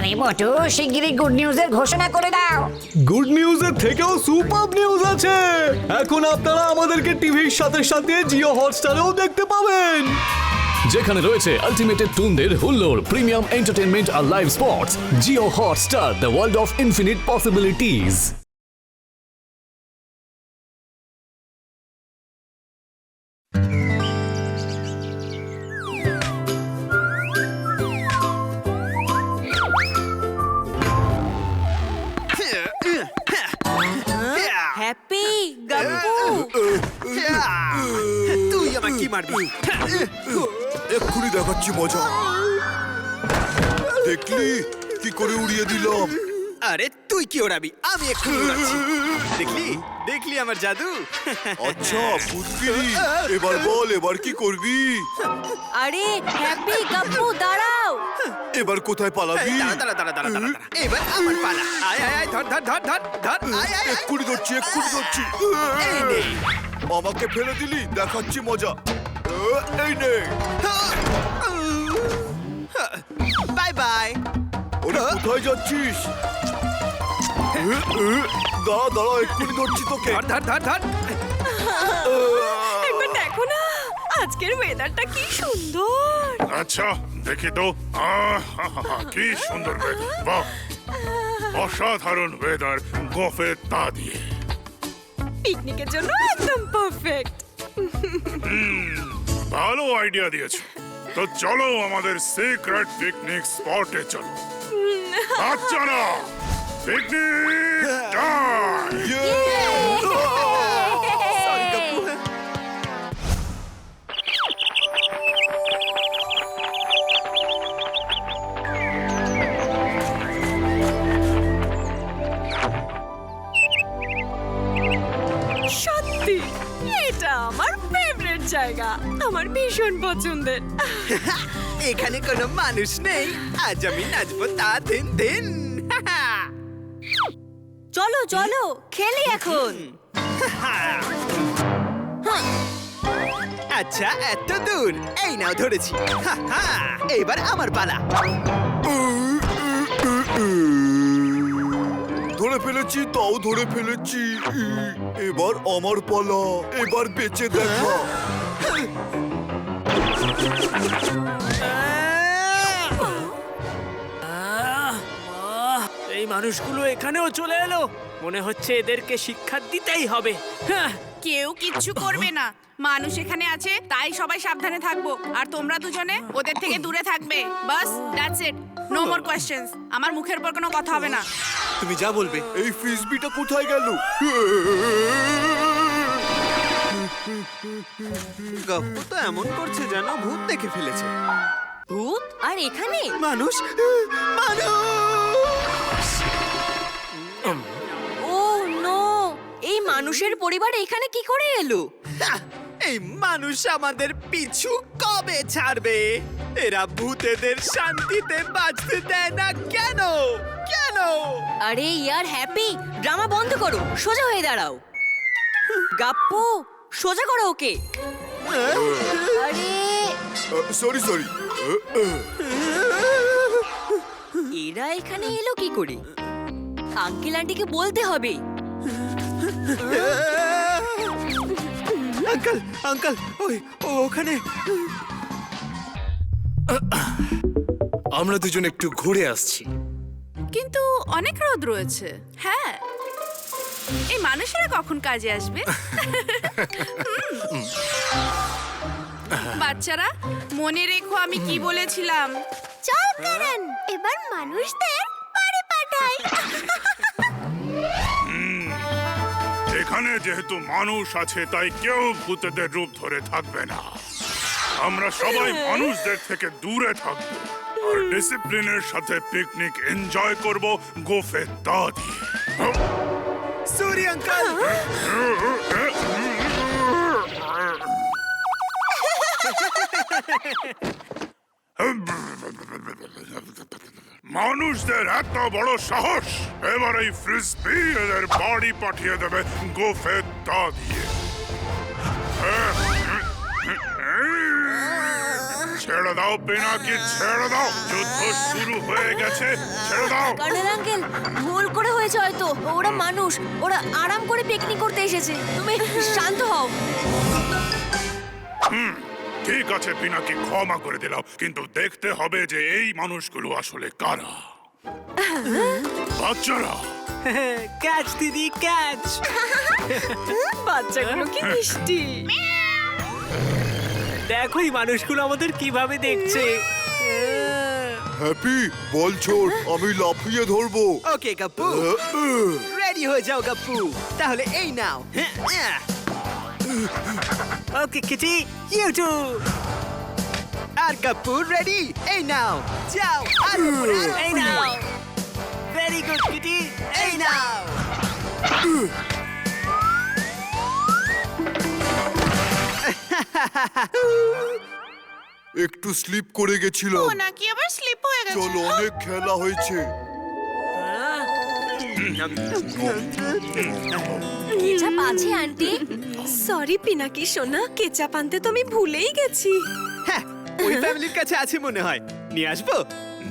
আরে বটু, শিগগিরই গুড নিউজের ঘোষণা করে দাও। গুড নিউজের থেকেও সুপার নিউজ আছে। এখন আপনারা আমাদেরকে টিভির সাথে সাথে জিও হটস্টারেও দেখতে পাবেন, যেখানে রয়েছে আলটিমেটেড টুনদের হুল্লোড়, প্রিমিয়াম এন্টারটেনমেন্ট আর live sports. Jio Hotstar, the world of infinite possibilities. Happy Gappu, তুই আমাকে কি মারবি? এক্ষুনি দেখাচ্ছি মজা। দেখলি কি করে উড়িয়ে দিলাম? আরে তুই কি ওড়াবি? আমি এক্ষুনি উড়াচ্ছি। দেখলি দেখলি আমার জাদু? আচ্ছা বুঝবি। এবার বল, এবার কি করবি? আরে হ্যাপি গাপ্পু দাঁড়াও। এবার কোথায় পালাবি? দাঁড়া দাঁড়া দাঁড়া দাঁড়া দাঁড়া। এবার আমার পালা। আয় আয় আয়, ধর ধর ধর ধর ধর। আয় আয় আয়। এক্ষুনি ধরছি, এক্ষুনি ধরছি। এই নে। আমাকে ফেলে দিলি, দেখাচ্ছি মজা। এই নে। Bye bye. ওরে কোথায় যাচ্ছিস? দাঁড়া দাঁড়া, এক্ষুনি ধরছি তোকে। ধর ধর ধর ধর। একবার দেখো না, আজকের ওয়েদারটা কি সুন্দর। আচ্ছা দেখি তো। কি সুন্দর ওয়েদার! বাহ, অসাধারণ ওয়েদার গোফের তা দিয়ে। পিকনিকের জন্য একদম পারফেক্ট। ভালো আইডিয়া দিয়েছো। তো চলো আমাদের সিক্রেট পিকনিক স্পটে চলো। বাচ্চারা, পিকনিক টাইম! সত্যি এটা আমার ফেভারিট জায়গা, আমার ভীষণ পছন্দের। এখানে কোনো মানুষ নেই, আজ আমি নাচবো তা দিন দিন। চলো চলো খেলি এখন। আচ্ছা এত দূর, এই নাও ধরেছি। এবার আমার পালা। ধরে ফেলেছি, তাও ধরে ফেলেছি। এবার আমার পালা, এবার বেঁচে দেখা। এই মানুষগুলো এখানেও চলে এলো। মনে হচ্ছে এদেরকে শিক্ষা দিতেই হবে। কেউ কিচ্ছু করবে না, মানুষ এখানে আছে তাই সবাই সাবধানে থাকবো, আর তোমরা দুজনে ওদের থেকে দূরে থাকবে। বাস, that's it, no more questions. আমার মুখের উপর কোনো কথা হবে না। তুমি যা বলবে। এই ফ্রিসবিটা কোথায় গেল? গপ্পু তো এমন করছে যেন ভূত দেখে ফেলেছে। ভূত? আর এখানে মানুষ মানুষ। ও নো, এই মানুষের পরিবার এখানে কি করে এলো? এই মানুষ আমাদের পিছু কবে ছাড়বে? এরা ভূতেদের শান্তিতে বাঁচতে দেয় না কেন? কেন? আরে ইয়ার হ্যাপি, ড্রামা বন্ধ করো, সোজা হয়ে দাঁড়াও। গাপ্পু, সোজা করো ওকে। আরে সরি সরি। এরা এখানে এলো কি করে? আঙ্কেল আন্টিকে বলতে হবে। আঙ্কেল আঙ্কেল, ওখানে আমরা দুজন একটু ঘুরে আসছি। কিন্তু অনেক রোদ রয়েছে। হ্যাঁ, এই মানুষেরা কখন কাজে আসবে? বাচ্চারা, মনে রেখো আমি কি বলেছিলাম। চল কারণ, এবার মানুষদের বাড়ি পাঠাই। এখানে যেহেতু মানুষ আছে তাই কেউ ভূতেদের রূপ ধরে থাকবে না। আমরা সবাই মানুষদের থেকে দূরে থাকবো আর ডিসিপ্লিনের সাথে পিকনিক এনজয় করব গোফের তা দিয়ে। Sorry uncle. মানুষদের এত বড় সাহস! এবার এই ফ্রিসবি এদের বাড়ি পাঠিয়ে দেবে গোফের তা দিয়ে। ছেড়ে দাও পিনাকি, ছেড়ে দাও। যুদ্ধ শুরু হয়ে গেছে, ছেড়ে দাও। কর্নেল আঙ্কেল, ভুল করে হয়েছে হয়তো। ওরা মানুষ, ওরা আরাম করে পিকনিক করতে এসেছে। তুমি শান্ত হও। ঠিক আছে পিনাকি, ক্ষমা করে দিলাম, কিন্তু দেখতে হবে যে এই মানুষগুলো আসলে কারা। বাচ্চারা, ক্যাচ দিদি, ক্যাচ। বাচ্চাগুলো কি মিষ্টি। দেখো এই মানুষগুলো আমাদের কিভাবে দেখছে। হ্যাপি বল ছোড়, আমি লাফিয়ে ধরবো। ওকে গাপ্পু, রেডি হয়ে যাও গাপ্পু। তাহলে এই নাও। Okay Kitty, you too. আর গাপ্পু রেডি, এই নাও। যাও আর উপরে, এই নাও। ভেরি গুড কিটি, এই নাও। একটু স্লিপ করে গেছিলাম। নাকি আবার স্লিপ হয়ে গেছে? চলো, অনেক খেলা হয়েছে। কেচাপ আছে আন্টি? সরি পিনাকি সোনা, কেচাপ আনতে তো আমি ভুলেই গেছি। হ্যাঁ, ওই ফ্যামিলির কাছে আছে মনে হয়, নিয়ে আসবো।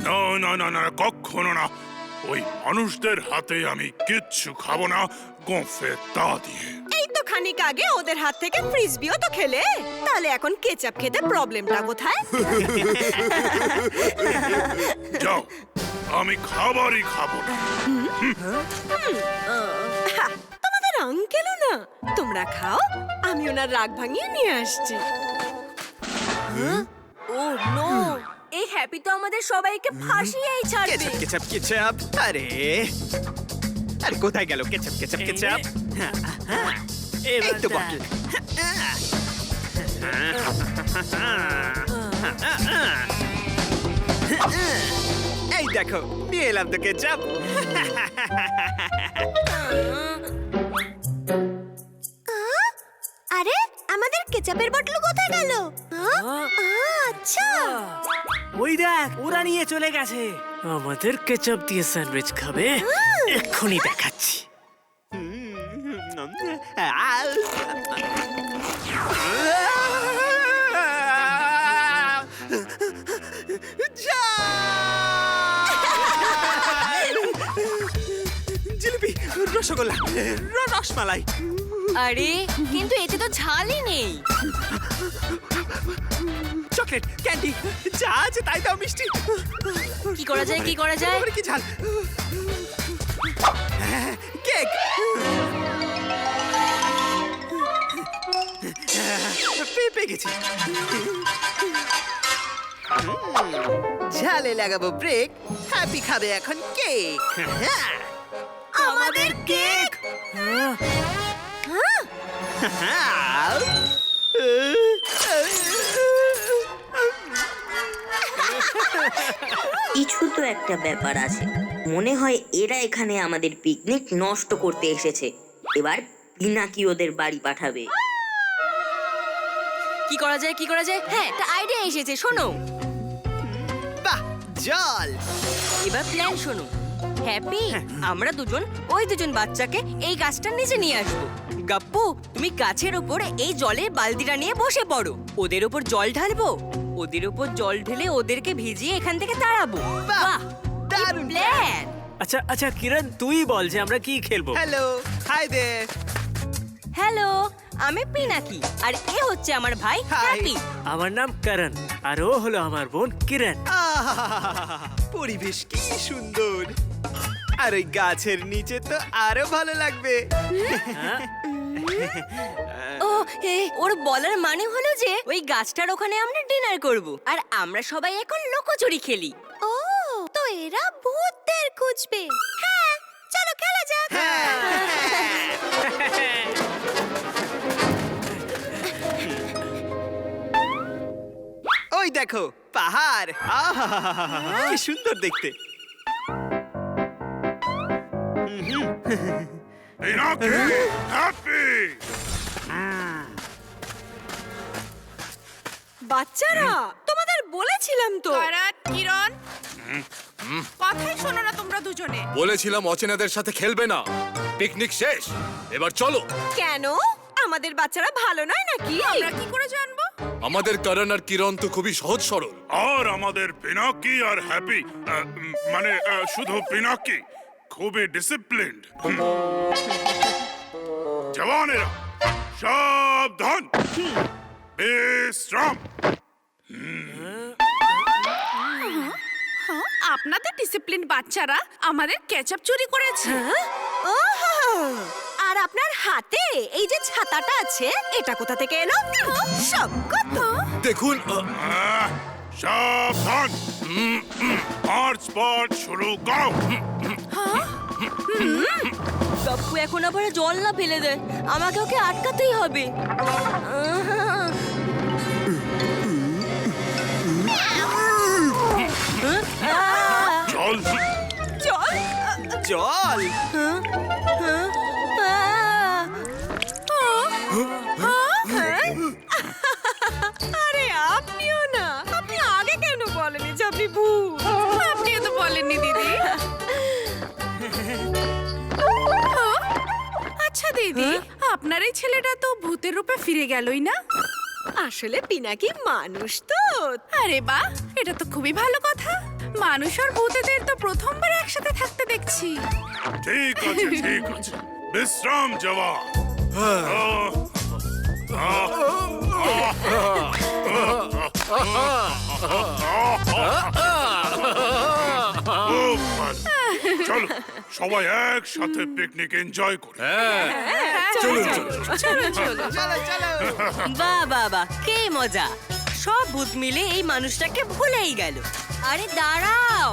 না না না না, কখনো না। ওই মানুষদের হাতে আমি কিচ্ছু খাবো না, গোঁফে তা দিয়ে। এই তো খানিক আগে ওদের হাত থেকে ফ্রিজবিও তো খেলে, তাহলে এখন কেচাপ খেতে প্রবলেমটা কোথায়? যাও, আমি খাবারই খাবো না। তোমাদের আঙ্কেলও না। তোমরা খাও, আমি ওনার রাগ ভাঙিয়ে নিয়ে আসছি। ও নো, এই হ্যাপি তো আমাদের সবাইকে ফাঁসিয়েই ছাড়বে। কেচাপ কেচাপ কেচাপ, আরে আর কোথায় গেল কেচাপ কেচাপ কেচাপ? এই তো বটল। এই দেখো, নিয়ে এলাম তো কেচাপ। আরে আমাদের কেচাপের বটল কোথায় গেল? আচ্ছা, ওই দেখ, ওরা নিয়ে চলে গেছে। আমাদের কেচাপ দিয়ে স্যান্ডউইচ খাবে, এক্ষুনি দেখাচ্ছি। জিলিপি, রসগোল্লা, রসমালাই। আরে কিন্তু এতে তো ঝালই নেই। চকলেট, ক্যান্ডি, যা আছে তাই দাও মিষ্টি। কি করা যায়, কি করা যায়? কি ঝাল? কেক, পেয়ে গেছি। ঝালে লাগাবো ব্রেক, হ্যাপি খাবে এখন কেক। আমাদের কেক। কিছু তো একটা ব্যাপার আছে। মনে হয় এরা এখানে আমাদের পিকনিক নষ্ট করতে এসেছে। এবার পিনাকি ওদের বাড়ি পাঠাবে। কি করা যায়, কি করা যায়? হ্যাঁ, একটা আইডিয়া এসেছে, শোনো। বাহ, জল। এবার প্ল্যান শোনো। হ্যাপি, আমরা দুজন ওই দুজন বাচ্চাকে এই গাছটার নিচে নিয়ে আসবো। গাপ্পু, তুমি গাছের উপর এই জলের বালতিটা নিয়ে বসে পড়ো। ওদের উপর জল ঢালবো, ওদের উপর জল ঢেলে ওদেরকে ভিজিয়ে এখান থেকে তাড়াবো। বাহ, দারুণ প্ল্যান। আচ্ছা আচ্ছা কিরণ, তুই বল যে আমরা কি খেলবো। Hello, hi there. হ্যালো, আমি পিনাকি, আর এ হচ্ছে আমার ভাই Hi. হ্যাপি। আমার নাম করণ, আর ও হলো আমার বোন কিরণ। পরিবেশ কি সুন্দর, আর ওই গাছের নিচে তো আরো ভালো লাগবে। ও, ওর বলার মানে হলো যে ওই গাছটার ওখানে আমরা ডিনার করব, আর আমরা সবাই এখন লুকোচুরি খেলি। ও, তো এরা ভূতদের খুঁজবে। হ্যাঁ, চলো খেলা যাক। ওই দেখো পাহাড়, কি সুন্দর দেখতে। পিনাকি, হ্যাপি। বাচ্চারা, তোমাদের বলেছিলাম তো। ভারত, কিরণ, কথাই শোনো না তোমরা দুজনে। বলেছিলাম অচেনাদের সাথে খেলবে না। পিকনিক শেষ, এবার চলো। কেন? আমাদের বাচ্চারা ভালো নয় নাকি? আমরা কি করে জানবো? আমাদের করণ আর কিরণ তো খুবই সহজ সরল। আর আমাদের পিনাকি আর হ্যাপি মানে শুধু পিনাকি খুবই ডিসিপ্লিনড। জওয়ানেরা সাবধান, বিশ্রাম। আপনাদের ডিসিপ্লিন বাচ্চারা আমাদের কেচাপ চুরি করেছে। আর আপনার হাতে এই যে ছাতাটা আছে এটা কোথা থেকে এলো? সব কত? দেখুন সাবধান, মার্চ পার্ট শুরু করো। গপ্পু এখন আবার জল না ফেলে দেয়, আমাকে ওকে আটকাতেই হবে। জল জল জল আরে আপনিও না, আপনি আগে কেন বলেনি যে আপনি ভূত? আপনিও তো বলেননি দিদি। আচ্ছা দিদি, আপনার এই ছেলেটা তো ভূতের রূপে ফিরে গেলই না? আসলে পিনাকি মানুষ তো। আরে বাহ, এটা তো খুবই ভালো কথা। মানুষ আর ভূতেদের তো প্রথমবার একসাথে থাকতে দেখছি। ঠিক আছে, ঠিক আছে, বিশ্রাম জওয়ান। খুব ভালো। চলো সবাই একসাথে পিকনিক এনজয় করি। চলুন চলুন। চলো চলো। চলো চলো। বাহ বাহ বাহ, কে মজা! সব ভূত মিলে এই মানুষটাকে ভুলেই গেল। আরে দাঁড়াও,